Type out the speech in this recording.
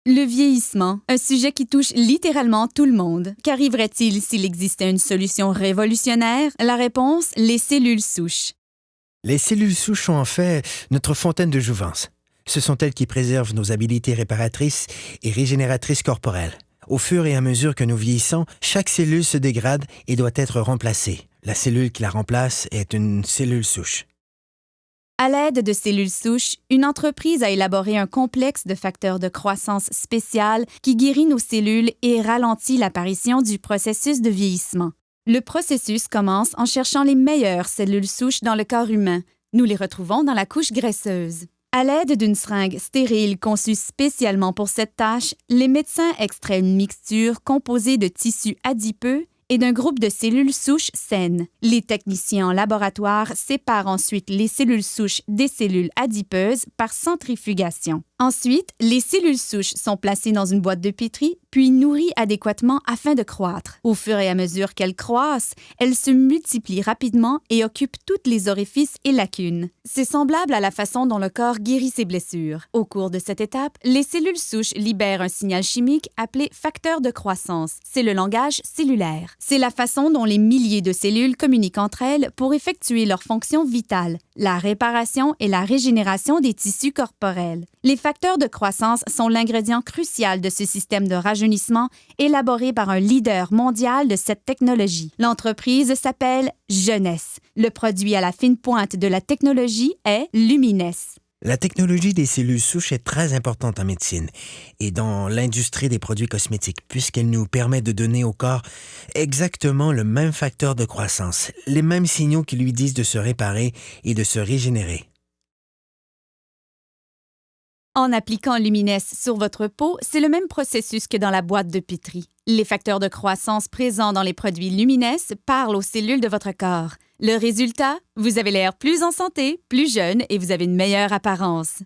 Le vieillissement, un sujet qui touche littéralement tout le monde. Qu'arriverait-il s'il existait une solution révolutionnaire? La réponse, les cellules souches. Les cellules souches sont en fait notre fontaine de jouvence. Ce sont elles qui préservent nos habiletés réparatrices et régénératrices corporelles. Au fur et à mesure que nous vieillissons, chaque cellule se dégrade et doit être remplacée. La cellule qui la remplace est une cellule souche. À l'aide de cellules souches, une entreprise a élaboré un complexe de facteurs de croissance spécial qui guérit nos cellules et ralentit l'apparition du processus de vieillissement. Le processus commence en cherchant les meilleures cellules souches dans le corps humain. Nous les retrouvons dans la couche graisseuse. À l'aide d'une seringue stérile conçue spécialement pour cette tâche, les médecins extraient une mixture composée de tissus adipeux et d'un groupe de cellules souches saines. Les techniciens en laboratoire séparent ensuite les cellules souches des cellules adipeuses par centrifugation. Ensuite, les cellules souches sont placées dans une boîte de pétri, puis nourries adéquatement afin de croître. Au fur et à mesure qu'elles croissent, elles se multiplient rapidement et occupent toutes les orifices et lacunes. C'est semblable à la façon dont le corps guérit ses blessures. Au cours de cette étape, les cellules souches libèrent un signal chimique appelé facteur de croissance. C'est le langage cellulaire. C'est la façon dont les milliers de cellules communiquent entre elles pour effectuer leurs fonctions vitales, la réparation et la régénération des tissus corporels. Les facteurs de croissance sont l'ingrédient crucial de ce système de rajeunissement élaboré par un leader mondial de cette technologie. L'entreprise s'appelle Jeunesse. Le produit à la fine pointe de la technologie est Lumines. La technologie des cellules souches est très importante en médecine et dans l'industrie des produits cosmétiques puisqu'elle nous permet de donner au corps exactement le même facteur de croissance, les mêmes signaux qui lui disent de se réparer et de se régénérer. En appliquant Lumines sur votre peau, c'est le même processus que dans la boîte de pétri. Les facteurs de croissance présents dans les produits Lumines parlent aux cellules de votre corps. Le résultat? Vous avez l'air plus en santé, plus jeune et vous avez une meilleure apparence.